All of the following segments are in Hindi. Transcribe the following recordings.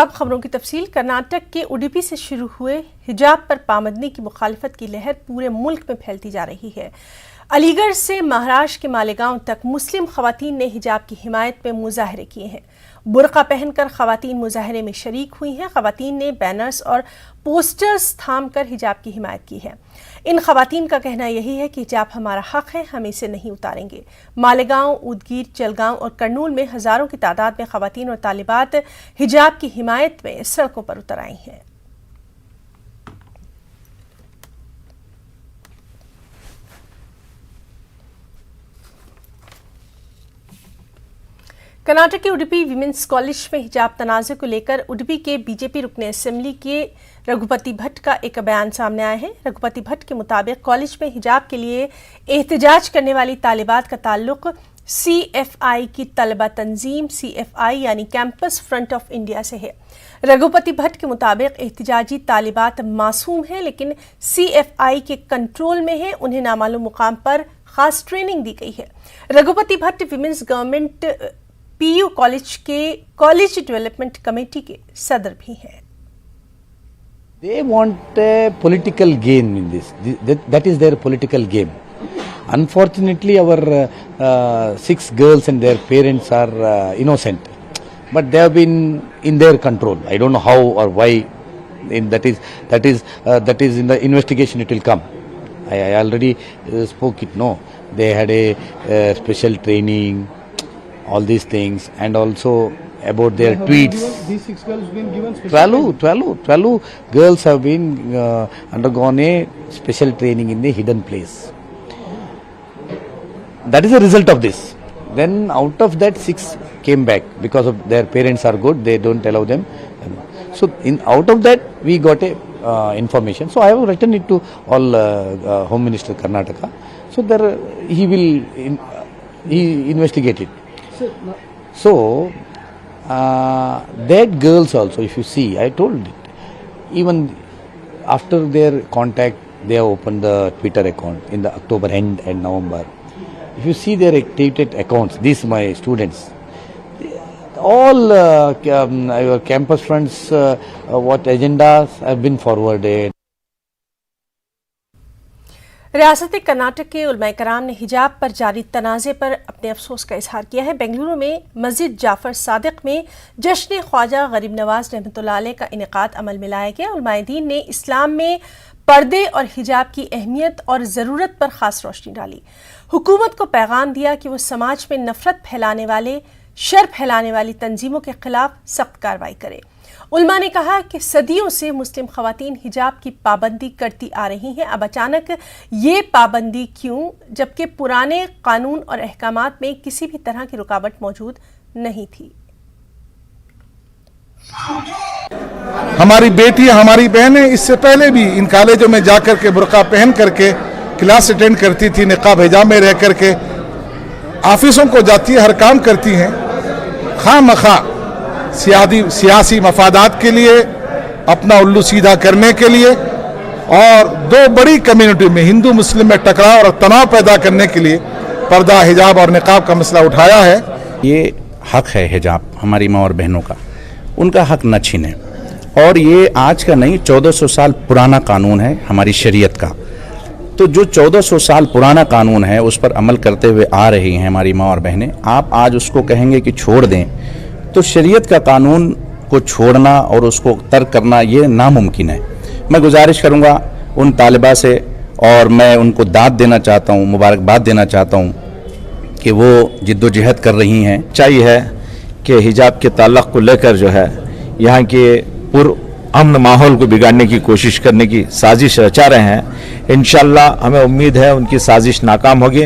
अब खबरों की तफसील। कर्नाटक के उडुपी से शुरू हुए हिजाब पर पाबंदी की मुखालिफत की लहर पूरे मुल्क में फैलती जा रही है। अलीगढ़ से महाराष्ट्र के मालेगांव तक मुस्लिम खवातीन ने हिजाब की हिमायत में मुजाहरे किए हैं। बुर्का पहनकर खवातीन मुजाहरे में शरीक हुई हैं। खवातीन ने बैनर्स और पोस्टर्स थामकर हिजाब की हिमायत की है। इन खवातीन का कहना यही है कि हिजाब हमारा हक है, हम इसे नहीं उतारेंगे। मालेगांव, उदगीर, जलगांव और कर्नूल में हजारों की तादाद में खवातीन और तालिबात हिजाब की हिमायत में सड़कों पर उतर आई हैं। कर्नाटक के उडुपी विमेंस कॉलेज में हिजाब तनाज़े को लेकर उडुपी के बीजेपी रुकने असेंबली के रघुपति भट्ट का एक बयान सामने आया है। रघुपति भट्ट के मुताबिक कॉलेज में हिजाब के लिए एहतजाज करने वाली तालिबात का ताल्लुक CFI की तलबा तंजीम CFI यानी कैंपस फ्रंट ऑफ इंडिया से है। रघुपति भट्ट के मुताबिक एहतजाजी तालिबात मासूम है, लेकिन CFI के कंट्रोल में है। उन्हें नामालूम मुकाम पर खास ट्रेनिंग दी गई है। Raghupati Bhatt women's government PU college के कॉलेज डेवलपमेंट कमेटी के सदर भी हैं। They want a political gain in this. That is their political game. Unfortunately, our 6 girls and their parents are innocent, but they have been in their control. I don't know how or why. That is in the investigation. It will come. I already spoke it. No, they had a special training. All these things, and also about their tweets. These 6 girls have been given special 12 girls have been undergone a special training in the hidden place. That is the result of this. Then out of that 6 came back because of their parents are good, they don't allow them. So out of that we got a information. So I have written it to all Home Minister Karnataka. So there he will investigate it. So that girls also, if you see, I told it, even after their contact, they have opened the Twitter account in the October end and November. If you see their activated accounts, these my students, all our campus fronts, what agendas have been forwarded. रियासत कर्नाटक के उलमाए कराम ने हिजाब पर जारी तनाज़े पर अपने अफसोस का इजहार किया है। बेंगलुरु में मस्जिद जाफर सादिक में जश्न ख्वाजा गरीब नवाज रहमतुल्लाह अलैह का इनेकाद अमल में लाया गया। उलमाए दीन ने इस्लाम में पर्दे और हिजाब की अहमियत और ज़रूरत पर ख़ास रोशनी डाली। हुकूमत को पैगाम दिया कि वो समाज में नफरत फैलाने वाले, शर फैलाने वाली तंजीमों के खिलाफ सख्त कार्रवाई करे। उलमा ने कहा कि सदियों से मुस्लिम खवातीन हिजाब की पाबंदी करती आ रही हैं। अब अचानक ये पाबंदी क्यों, जबकि पुराने कानून और अहकामात में किसी भी तरह की रुकावट मौजूद नहीं थी। हमारी बेटियां, हमारी बहनें इससे पहले भी इन कॉलेजों में जाकर के बुर्का पहन करके क्लास अटेंड करती थी, निकाब हिजाब में रह करके ऑफिसों को जाती है, हर काम करती हैं। खामखा सियासी मफादात के लिए, अपना उल्लू सीधा करने के लिए और 2 बड़ी कम्युनिटी में हिंदू मुस्लिम में टकराव और तनाव पैदा करने के लिए पर्दा, हिजाब और निकाब का मसला उठाया है। ये हक है हिजाब हमारी माँ और बहनों का, उनका हक न छीने। और ये आज का नहीं, 1400 साल पुराना कानून है हमारी शरीयत का। तो जो 1400 साल पुराना कानून है उस पर अमल करते हुए आ रही हैं हमारी माँ और बहनें। आप आज उसको कहेंगे कि छोड़ दें, तो शरीयत का कानून को छोड़ना और उसको तर्क करना ये नामुमकिन है। मैं गुजारिश करूँगा उन तालिबा से, और मैं उनको दाद देना चाहता हूँ, मुबारकबाद देना चाहता हूँ कि वो जिद्दोजहद कर रही हैं। चाहिए है कि हिजाब के ताल्लुक़ को लेकर जो है यहाँ के पुरअमन माहौल को बिगाड़ने की कोशिश करने की साजिश रचा रहे हैं। इंशाअल्लाह हमें उम्मीद है उनकी साजिश नाकाम होगी।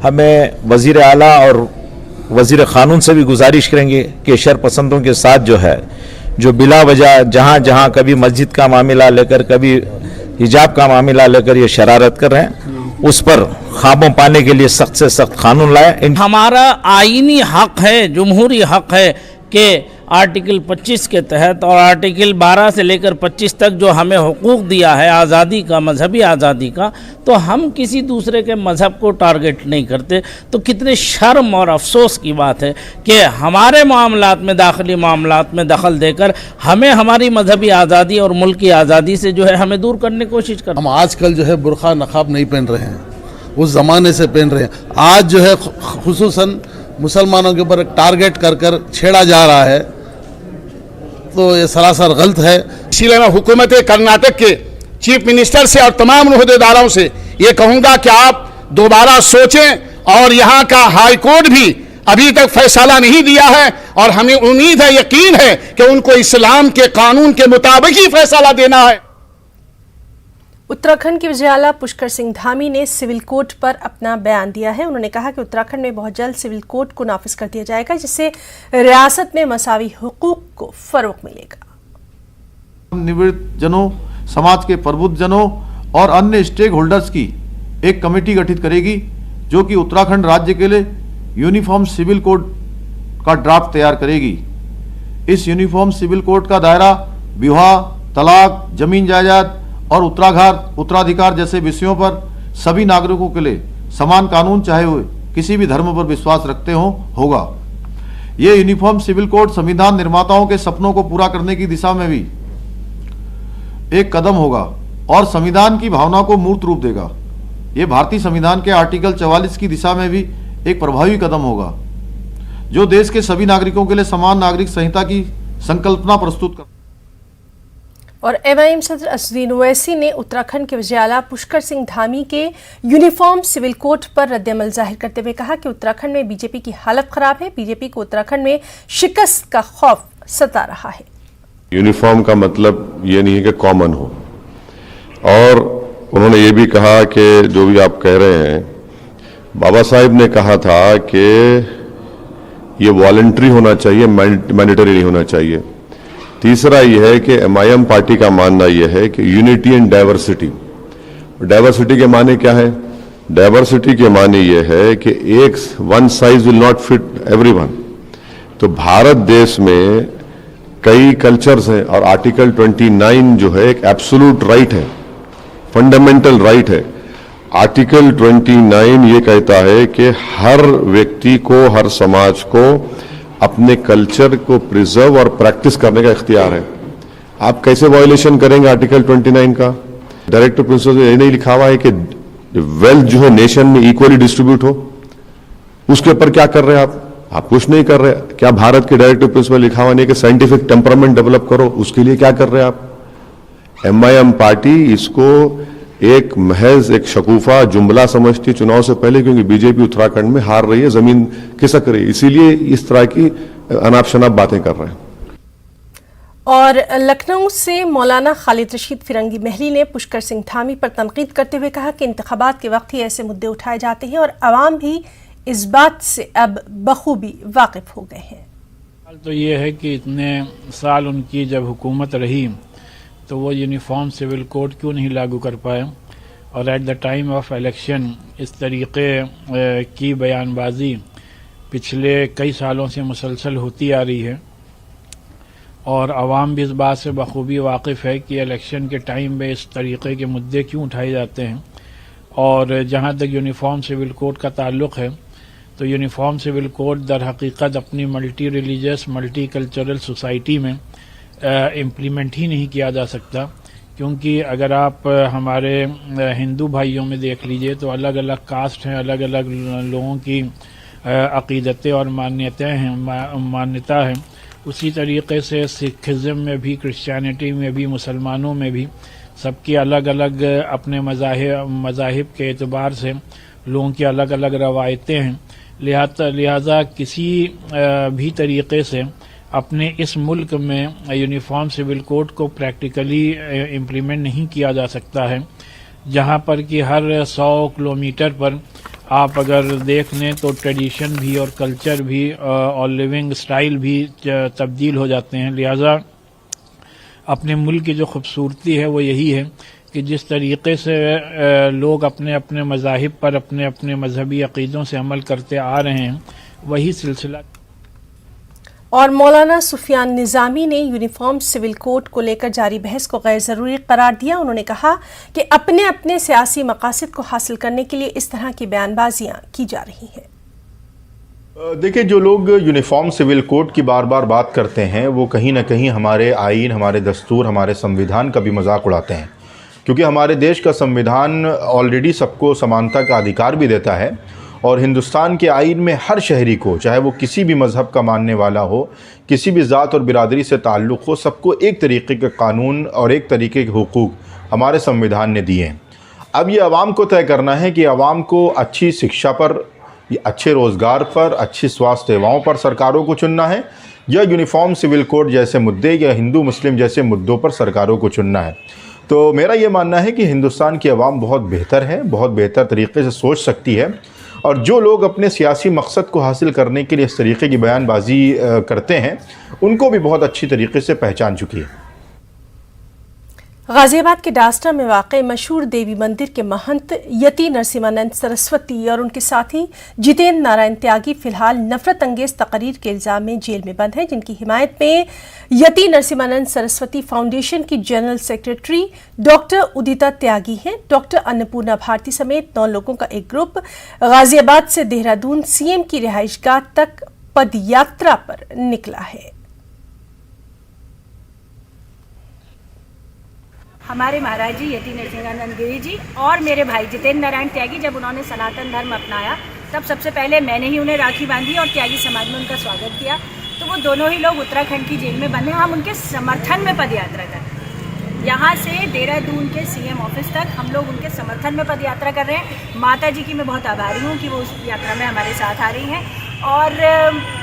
हमें वज़ीर आला और वज़ीर क़ानून से भी गुजारिश करेंगे कि शर पसंदों के साथ जो है, जो बिला वजह जहाँ जहाँ कभी मस्जिद का मामला लेकर, कभी हिजाब का मामला लेकर ये शरारत कर रहे हैं, उस पर ख़ाबों पाने के लिए सख्त से सख्त कानून लाए। हमारा आईनी हक है, जमहूरी हक है कि आर्टिकल 25 के तहत और आर्टिकल 12 से लेकर 25 तक जो हमें हुकूक दिया है आज़ादी का, मजहबी आज़ादी का, तो हम किसी दूसरे के मज़हब को टारगेट नहीं करते। तो कितने शर्म और अफसोस की बात है कि हमारे मामलात में, दाखिली मामलात में दखल देकर हमें हमारी मजहबी आज़ादी और मुल्क की आज़ादी से जो है हमें दूर करने की कोशिश करते हैं। हम आजकल जो है बुर्का नकाब नहीं पहन रहे हैं, उस ज़माने से पहन रहे हैं। आज जो है खुसूसन मुसलमानों के ऊपर टारगेट कर कर छेड़ा जा रहा है, तो ये सरासर गलत है। इसीलिए मैं हुकूमत कर्नाटक के चीफ मिनिस्टर से और तमाम ओहदेदारों से ये कहूँगा कि आप दोबारा सोचें और यहाँ का हाई कोर्ट भी अभी तक फैसला नहीं दिया है और हमें उम्मीद है, यकीन है कि उनको इस्लाम के कानून के मुताबिक ही फैसला देना है। उत्तराखंड के वज़ीर-ए-आला पुष्कर सिंह धामी ने सिविल कोड पर अपना बयान दिया है। उन्होंने कहा कि उत्तराखंड में बहुत जल्द सिविल कोड को नाफिज कर दिया जाएगा, जिससे रियासत में मसावी हुकूक को फरोग मिलेगा। निवृत्त जनों, समाज के प्रबुद्ध जनों और अन्य स्टेक होल्डर्स की एक कमेटी गठित करेगी जो कि उत्तराखंड राज्य के लिए यूनिफॉर्म सिविल कोड का ड्राफ्ट तैयार करेगी। इस यूनिफॉर्म सिविल कोड का दायरा विवाह, तलाक, जमीन जायदाद और उत्तराधिकार जैसे विषयों पर सभी नागरिकों के लिए समान कानून, चाहे वे किसी भी धर्म पर विश्वास रखते हों, होगा। ये यूनिफॉर्म सिविल कोड संविधान निर्माताओं के सपनों को पूरा करने की दिशा में भी एक कदम होगा और संविधान की भावना को मूर्त रूप देगा। ये भारतीय संविधान के आर्टिकल 44 की दिशा में भी एक प्रभावी कदम होगा, जो देश के सभी नागरिकों के लिए समान नागरिक संहिता की संकल्पना प्रस्तुत कर। और एमआईएम सदर असदुद्दीन ओवैसी ने उत्तराखंड के वज़ीर-ए-आला पुष्कर सिंह धामी के यूनिफॉर्म सिविल कोड पर रद्द-ए-अमल जाहिर करते हुए कहा कि उत्तराखंड में बीजेपी की हालत खराब है। बीजेपी को उत्तराखंड में शिकस्त का खौफ सता रहा है। यूनिफॉर्म का मतलब ये नहीं है कि कॉमन हो, और उन्होंने ये भी कहा कि जो भी आप कह रहे हैं, बाबा साहिब ने कहा था कि ये वॉलंटरी होना चाहिए, मैंडेटरी नहीं होना चाहिए। तीसरा यह है कि एमआईएम पार्टी का मानना यह है कि यूनिटी एंड डाइवर्सिटी। डाइवर्सिटी के माने क्या है? डाइवर्सिटी के माने यह है कि एक one size will not fit everyone. तो भारत देश में कई कल्चर्स हैं और आर्टिकल 29 जो है एक एब्सोल्यूट राइट है, फंडामेंटल राइट है। आर्टिकल 29 ये कहता है कि हर व्यक्ति को, हर समाज को अपने कल्चर को प्रिजर्व और प्रैक्टिस करने का इख्तियार है। आप कैसे वायलेशन करेंगे आर्टिकल 29 का? डायरेक्टिव प्रिंसिपल में ये नहीं लिखा हुआ है कि वेल्थ जो है नेशन में इक्वली डिस्ट्रीब्यूट हो? उसके ऊपर क्या कर रहे हैं आप कुछ नहीं कर रहे। क्या भारत के डायरेक्टिव प्रिंसिपल लिखा हुआ नहीं कि साइंटिफिक टेम्परामेंट डेवलप करो? उसके लिए क्या कर रहे हैं आप? एमआईएम पार्टी इसको एक महज एक शकूफा जुमला समझती चुनाव से पहले, क्योंकि बीजेपी उत्तराखंड में हार रही है, जमीन खिसक रही है, इसीलिए इस तरह की अनाप शनाप बातें कर रहे हैं। और लखनऊ से मौलाना खालिद रशीद फिरंगी महली ने पुष्कर सिंह धामी पर तनकीद करते हुए कहा कि इंतखाबात के वक्त ही ऐसे मुद्दे उठाए जाते हैं और अवाम भी इस बात से अब बखूबी वाकिफ हो गए हैं। तो ये है कि इतने साल उनकी जब हुकूमत रही तो वो यूनिफॉर्म सिविल कोड क्यों नहीं लागू कर पाए, और at the time of election इस तरीके की बयानबाजी पिछले कई सालों से मुसलसल होती आ रही है और आवाम भी इस बात से बखूबी वाकिफ़ है कि इलेक्शन के टाइम में इस तरीके के मुद्दे क्यों उठाए जाते हैं। और जहाँ तक यूनिफॉर्म सिविल कोड का ताल्लुक़ है तो यूनिफॉर्म सिविल कोड दर हकीकत अपनी multi religious multi cultural society में इम्प्लीमेंट ही नहीं किया जा सकता, क्योंकि अगर आप हमारे हिंदू भाइयों में देख लीजिए तो अलग अलग कास्ट हैं, अलग अलग लोगों की अक़ीदतें और मान्यता है। उसी तरीके से सिखिज़म में भी, क्रिश्चियनिटी में भी, मुसलमानों में भी सबकी अलग अलग अपने मज़ाहिब के एतबार से लोगों की अलग अलग रवायतें हैं। लिहाजा किसी भी तरीके से अपने इस मुल्क में यूनिफॉर्म सिविल कोड को प्रैक्टिकली इम्प्लीमेंट नहीं किया जा सकता है, जहाँ पर कि हर 100 किलोमीटर पर आप अगर देख लें तो ट्रेडिशन भी और कल्चर भी और लिविंग स्टाइल भी तब्दील हो जाते हैं। लिहाजा अपने मुल्क की जो खूबसूरती है वो यही है कि जिस तरीके से लोग अपने अपने मज़ाहिब पर अपने अपने मजहबी अक़ीदों से अमल करते आ रहे हैं, वही सिलसिला। और मौलाना सुफियान निज़ामी ने यूनिफॉर्म सिविल कोड को लेकर जारी बहस को गैर ज़रूरी करार दिया। उन्होंने कहा कि अपने अपने सियासी मकासद को हासिल करने के लिए इस तरह की बयानबाजियां की जा रही हैं। देखिए, जो लोग यूनिफॉर्म सिविल कोड की बार बार बात करते हैं वो कहीं ना कहीं हमारे आईन, हमारे दस्तूर, हमारे संविधान का भी मजाक उड़ाते हैं, क्योंकि हमारे देश का संविधान ऑलरेडी सबको समानता का अधिकार भी देता है और हिंदुस्तान के आईन में हर शहरी को, चाहे वो किसी भी मज़हब का मानने वाला हो, किसी भी ज़ात और बिरादरी से ताल्लुक़ हो, सबको एक तरीके के कानून और एक तरीके के हुकूक हमारे संविधान ने दिए हैं। अब ये आवाम को तय करना है कि आवाम को अच्छी शिक्षा पर, अच्छे रोज़गार पर, अच्छी स्वास्थ्य सेवाओं पर सरकारों को चुनना है या यूनिफॉर्म सिविल कोड जैसे मुद्दे या हिंदू मुस्लिम जैसे मुद्दों पर सरकारों को चुनना है। तो मेरा ये मानना है कि हिंदुस्तान की आवाम बहुत बेहतर है, बहुत बेहतर तरीके से सोच सकती है और जो लोग अपने सियासी मकसद को हासिल करने के लिए इस तरीके की बयानबाजी करते हैं उनको भी बहुत अच्छी तरीके से पहचान चुकी है। गाजियाबाद के डास्टा में वाक़ मशहूर देवी मंदिर के महंत यति नरसिम्हानंद सरस्वती और उनके साथी जितेंद्र नारायण त्यागी फिलहाल नफरत अंगेज तकरीर के इल्ज़ाम में जेल में बंद हैं, जिनकी हिमायत में यति नरसिम्हानंद सरस्वती फाउंडेशन की जनरल सेक्रेटरी डॉक्टर उदिता त्यागी हैं। डॉक्टर अन्नपूर्णा भारती समेत 9 लोगों का एक ग्रुप गाजियाबाद से देहरादून सीएम की रिहाइशगाह तक पदयात्रा पर निकला है। हमारे महाराज जी यति नरसिम्हानंद गिरी जी और मेरे भाई जितेंद्र नारायण त्यागी जब उन्होंने सनातन धर्म अपनाया तब सबसे पहले मैंने ही उन्हें राखी बांधी और त्यागी समाज में उनका स्वागत किया। तो वो दोनों ही लोग उत्तराखंड की जेल में बंद हैं। हम उनके समर्थन में पदयात्रा कर रहे हैं। यहाँ से देहरादून के सीएम ऑफिस तक हम लोग उनके समर्थन में पदयात्रा कर रहे हैं। माता जी की मैं बहुत आभारी हूँ कि वो उस यात्रा में हमारे साथ आ रही हैं और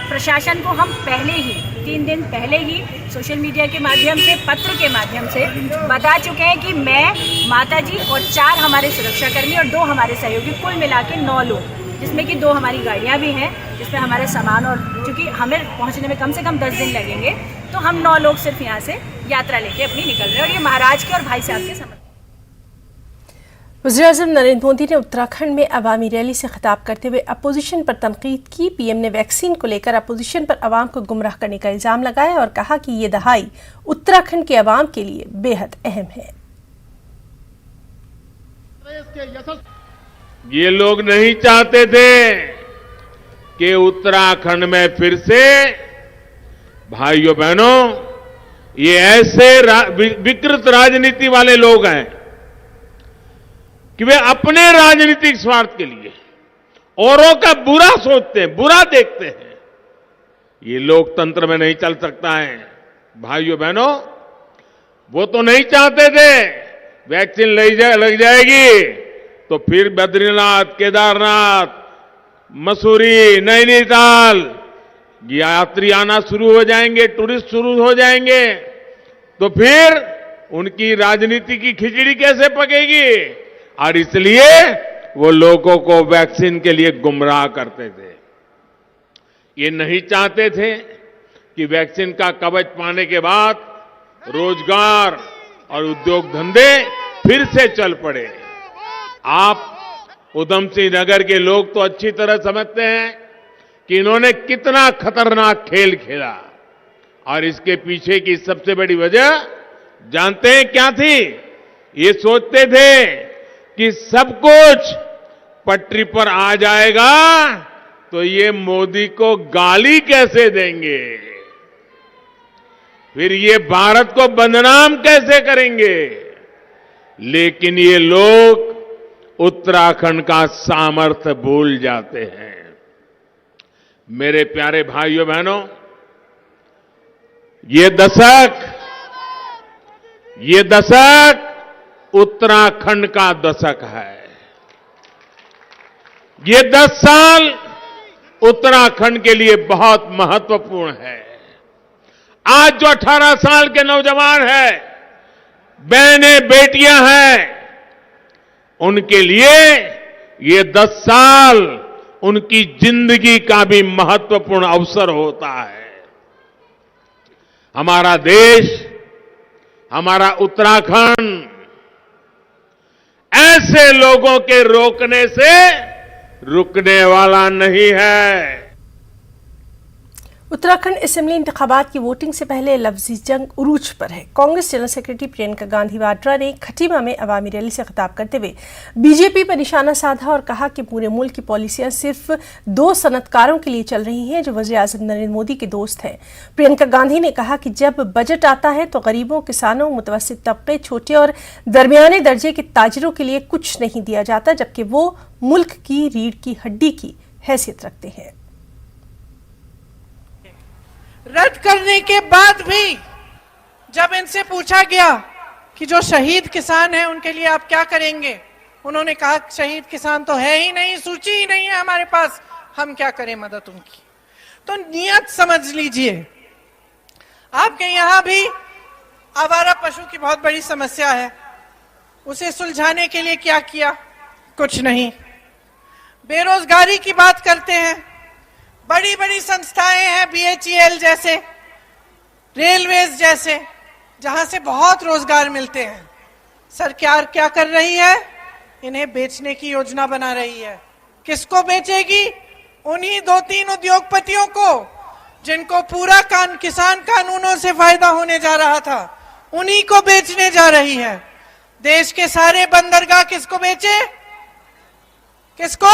प्रशासन को हम पहले ही 3 दिन पहले ही सोशल मीडिया के माध्यम से, पत्र के माध्यम से बता चुके हैं कि मैं, माता जी और 4 हमारे सुरक्षाकर्मी और 2 हमारे सहयोगी, कुल मिला के 9 लोग, जिसमें कि 2 हमारी गाड़ियां भी हैं, जिसमें हमारे सामान और चूँकि हमें पहुंचने में कम से कम 10 दिन लगेंगे, तो हम 9 लोग सिर्फ यहाँ से यात्रा लेके अपनी निकल रहे हैं और ये महाराज के और भाई साहब के समर्थन। वज़ीर-ए-आज़म नरेंद्र मोदी ने उत्तराखंड में अवामी रैली से खिताब करते हुए अपोजिशन पर तनकीद की। पीएम ने वैक्सीन को लेकर अपोजिशन पर अवाम को गुमराह करने का इल्ज़ाम लगाया और कहा कि ये दहाई उत्तराखंड के अवाम के लिए बेहद अहम है। ये लोग नहीं चाहते थे कि उत्तराखंड में फिर से, भाइयों बहनों, ये ऐसे विकृत राजनीति वाले लोग हैं कि वे अपने राजनीतिक स्वार्थ के लिए औरों का बुरा सोचते हैं, बुरा देखते हैं। ये लोकतंत्र में नहीं चल सकता है। भाइयों बहनों, वो तो नहीं चाहते थे वैक्सीन लग जाएगी तो फिर बद्रीनाथ, केदारनाथ, मसूरी, नैनीताल यात्री आना शुरू हो जाएंगे, टूरिस्ट शुरू हो जाएंगे, तो फिर उनकी राजनीति की खिचड़ी कैसे पकेगी। और इसलिए वो लोगों को वैक्सीन के लिए गुमराह करते थे। ये नहीं चाहते थे कि वैक्सीन का कवच पाने के बाद रोजगार और उद्योग धंधे फिर से चल पड़े। आप उधम सिंह नगर के लोग तो अच्छी तरह समझते हैं कि इन्होंने कितना खतरनाक खेल खेला और इसके पीछे की सबसे बड़ी वजह जानते हैं क्या थी। ये सोचते थे कि सब कुछ पटरी पर आ जाएगा तो ये मोदी को गाली कैसे देंगे, फिर ये भारत को बदनाम कैसे करेंगे। लेकिन ये लोग उत्तराखंड का सामर्थ्य भूल जाते हैं। मेरे प्यारे भाइयों बहनों, ये दशक उत्तराखंड का दशक है। ये 10 साल उत्तराखंड के लिए बहुत महत्वपूर्ण है। आज जो 18 साल के नौजवान हैं, बहनें, बेटियां हैं, उनके लिए ये 10 साल उनकी जिंदगी का भी महत्वपूर्ण अवसर होता है। हमारा देश, हमारा उत्तराखंड ऐसे लोगों के रोकने से रुकने वाला नहीं है। उत्तराखंड असेंबली इंतखाबात की वोटिंग से पहले लफ्जी जंग उरूज पर है। कांग्रेस जनरल सेक्रेटरी प्रियंका गांधी वाड्रा ने खटीमा में अवामी रैली से खिताब करते हुए बीजेपी पर निशाना साधा और कहा कि पूरे मुल्क की पॉलिसियां सिर्फ 2 सनतकारों के लिए चल रही हैं जो वज़ीर-ए-आज़म नरेंद्र मोदी के दोस्त हैं। प्रियंका गांधी ने कहा कि जब बजट आता है तो गरीबों, किसानों, मुतवस्सित तबके, छोटे और दरमियाने दर्जे के ताजिरों के लिए कुछ नहीं दिया जाता, जबकि वो मुल्क की रीढ़ की हड्डी की हैसियत रखते हैं। रद्द करने के बाद भी जब इनसे पूछा गया कि जो शहीद किसान हैं उनके लिए आप क्या करेंगे, उन्होंने कहा शहीद किसान तो है ही नहीं, सूची ही नहीं है हमारे पास, हम क्या करें मदद उनकी। तो नियत समझ लीजिए। आपके यहाँ भी आवारा पशु की बहुत बड़ी समस्या है, उसे सुलझाने के लिए क्या किया? कुछ नहीं। बेरोजगारी की बात करते हैं, बड़ी बड़ी संस्थाएं हैं BHEL जैसे, रेलवेज जैसे, जहां से बहुत रोजगार मिलते हैं। सरकार क्या कर रही है? इन्हें बेचने की योजना बना रही है। किसको बेचेगी? उन्हीं 2-3 उद्योगपतियों को जिनको पूरा किसान कानूनों से फायदा होने जा रहा था, उन्हीं को बेचने जा रही है। देश के सारे बंदरगाह किसको बेचे? किसको?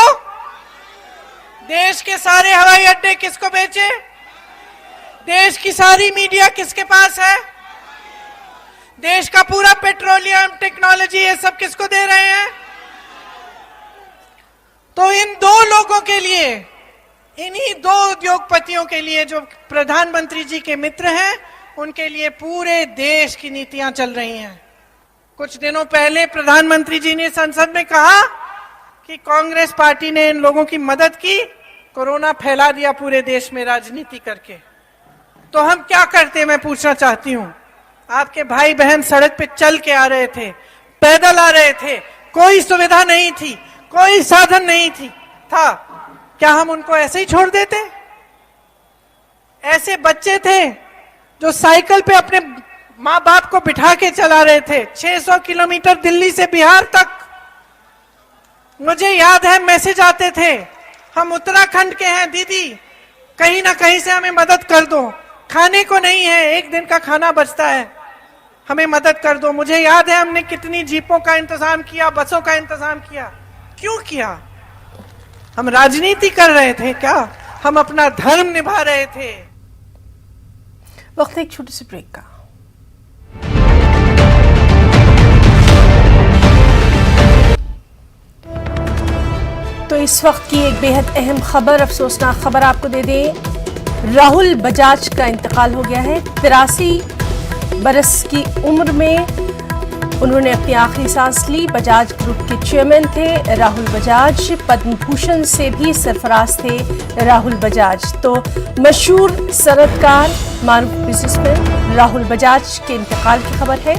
देश के सारे हवाई अड्डे किसको बेचे? देश की सारी मीडिया किसके पास है? देश का पूरा पेट्रोलियम, टेक्नोलॉजी, ये सब किसको दे रहे हैं? तो इन 2 लोगों के लिए, इन्हीं 2 उद्योगपतियों के लिए जो प्रधानमंत्री जी के मित्र हैं, उनके लिए पूरे देश की नीतियां चल रही हैं। कुछ दिनों पहले प्रधानमंत्री जी ने संसद में कहा कि कांग्रेस पार्टी ने इन लोगों की मदद की, कोरोना फैला दिया पूरे देश में राजनीति करके। तो हम क्या करते, मैं पूछना चाहती हूं। आपके भाई बहन सड़क पे चल के आ रहे थे, पैदल आ रहे थे, कोई सुविधा नहीं थी, कोई साधन नहीं था। क्या हम उनको ऐसे ही छोड़ देते? ऐसे बच्चे थे जो साइकिल पे अपने माँ बाप को बिठा के चला रहे थे 600 किलोमीटर दिल्ली से बिहार तक। मुझे याद है मैसेज आते थे, हम उत्तराखंड के हैं दीदी, कहीं ना कहीं से हमें मदद कर दो, खाने को नहीं है, 1 दिन का खाना बचता है, हमें मदद कर दो। मुझे याद है हमने कितनी जीपों का इंतजाम किया, बसों का इंतजाम किया। क्यों किया? हम राजनीति कर रहे थे क्या? हम अपना धर्म निभा रहे थे। वक्त एक छोटे से ब्रेक का। तो इस वक्त की एक बेहद अहम खबर, अफसोसनाक खबर आपको दे दें। राहुल बजाज का इंतकाल हो गया है। 83 बरस की उम्र में उन्होंने अपनी आखिरी सांस ली। बजाज ग्रुप के चेयरमैन थे राहुल बजाज, पद्म भूषण से भी सरफराज थे राहुल बजाज। तो मशहूर सनतकार, मारूफ बिजनेसमैन राहुल बजाज के इंतकाल की खबर है।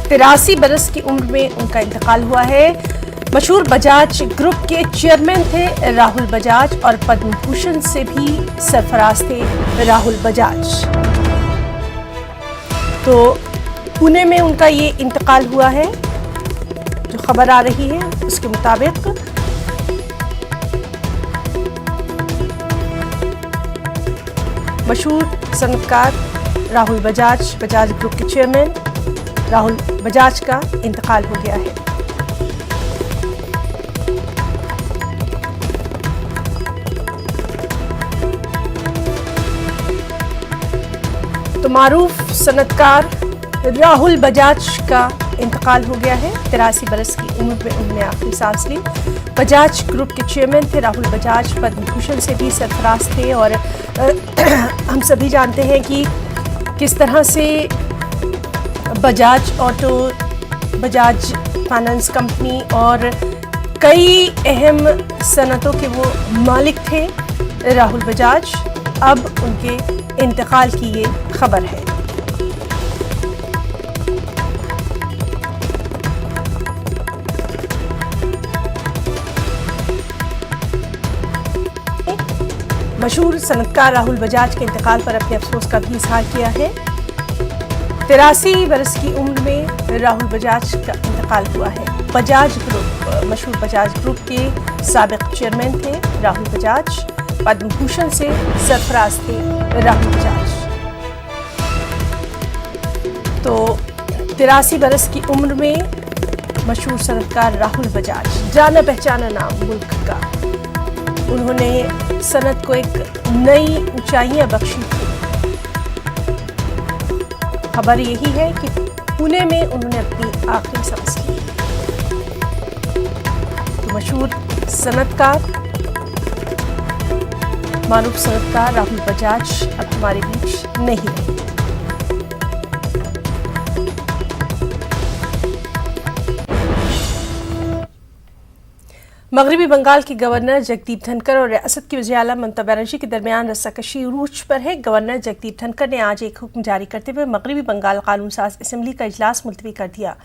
83 बरस की उम्र में उनका इंतकाल हुआ है। मशहूर बजाज ग्रुप के चेयरमैन थे राहुल बजाज और पद्म भूषण से भी सरफराज थे राहुल बजाज। तो पुणे में उनका ये इंतकाल हुआ है। जो खबर आ रही है उसके मुताबिक मशहूर सनतकार राहुल बजाज, बजाज ग्रुप के चेयरमैन राहुल बजाज का इंतकाल हो गया है। तो मारूफ सनतकार राहुल बजाज का इंतकाल हो गया है। 83 बरस की उम्र में उन्होंने आखिरी सांस ली। बजाज ग्रुप के चेयरमैन थे राहुल बजाज, पद्म भूषण से भी सरफराज थे। और हम सभी जानते हैं कि किस तरह से Bajaj auto, Bajaj finance company और कई अहम सनतों के वो मालिक थे राहुल बजाज। अब उनके इंतकाल की ये खबर है। मशहूर सनतकार राहुल बजाज के इंतकाल पर अपने अफसोस का भी इजहार किया है। 83 बरस की उम्र में राहुल बजाज का इंतकाल हुआ है। बजाज ग्रुप, मशहूर बजाज ग्रुप के साबिक चेयरमैन थे राहुल बजाज। पद्म भूषण से सरफराज थे राहुल बजाज। तो 83 बरस की उम्र में मशहूर सनतकार राहुल बजाज, जाना पहचाना नाम मुल्क का, उन्होंने सनत को एक नई ऊंचाइयां बख्शी थी। खबर यही है कि पुणे में उन्होंने अपनी आखिरी सांस ली। तो मशहूर सनतकार, मारूफ सनतकार राहुल बजाज अब हमारे बीच नहीं रहे। मगरबी बंगाल के गवर्नर जगदीप धनखड़ और रियासत की वज़ीर आला ममता बनर्जी के दरमियान रस्साकशी उरूज पर है। गवर्नर जगदीप धनखड़ ने आज एक हुक्म जारी करते हुए मगरबी बंगाल कानून साज असेंबली का इजलास मुलतवी कर दिया।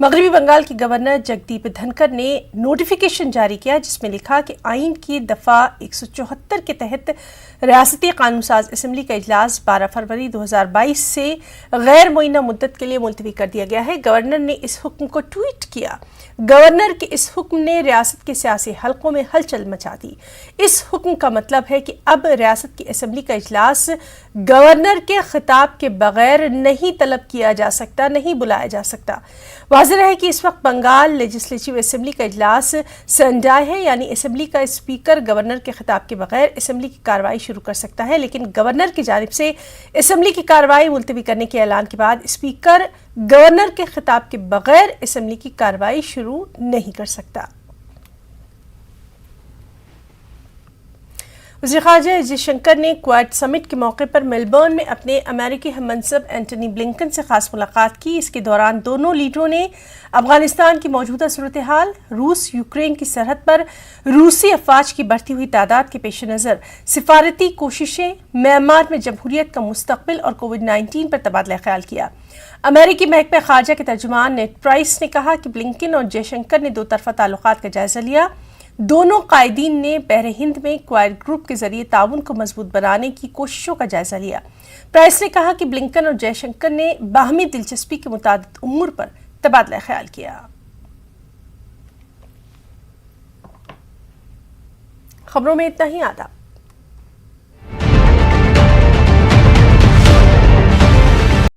मगरबी बंगाल के गवर्नर जगदीप धनखड़ ने नोटिफिकेशन जारी किया जिसमें लिखा कि आइन की दफ़ा 174 के तहत रियासती कानून साज असेंबली का इजलास 12 फरवरी 2022 से गैर मुअय्यना मुद्दत के लिए मुलतवी कर दिया गया है। गवर्नर ने इस हुक्म को ट्वीट किया। गवर्नर के इस हुक्म ने रियासत के सियासी हलकों में हलचल मचा दी। इस हुक्म का मतलब है कि अब रियासत की असेंबली का इजलास गवर्नर के खिताब के बगैर नहीं तलब किया जा सकता, नहीं बुलाया जा सकता। वाज़ेह है कि इस वक्त बंगाल लेजिस्लेटिव असेंबली का इजलास संजाए है, यानी असेंबली का स्पीकर गवर्नर के खिताब के बगैर असेंबली की कार्रवाई शुरू कर सकता है, लेकिन गवर्नर की जानिब से असेंबली की कार्रवाई मुलतवी करने के ऐलान के बाद स्पीकर गवर्नर के खिताब के बगैर असेंबली की कार्रवाई शुरू नहीं कर सकता। वज़ीर ख़ारजा एस जयशंकर ने क्वाड समिट के मौके पर मेलबर्न में अपने अमेरिकी हममंसब एंटनी ब्लिंकन से खास मुलाकात की। इसके दौरान दोनों लीडरों ने अफगानिस्तान की मौजूदा सूरत हाल, रूस यूक्रेन की सरहद पर रूसी अफवाज की बढ़ती हुई तादाद के पेश नज़र सिफारती कोशिशें, म्यांमार में जमहूरियत का मुस्तकबिल और कोविड-19 पर तबादला ख्याल किया। अमेरिकी महकमा खारजा के तर्जुमान नेड प्राइस ने कहा कि ब्लिंकन और जयशंकर ने दो तरफा ताल्लुकात का जायजा लिया। दोनों कायदीन ने बहरे हिंद में क्वाड ग्रुप के जरिए ताउन को मजबूत बनाने की कोशिशों का जायजा लिया। प्राइस ने कहा कि ब्लिंकन और जयशंकर ने बाहमी दिलचस्पी के मुताबिक उमूर पर तबादला ख्याल किया। खबरों में इतना ही। आदाब।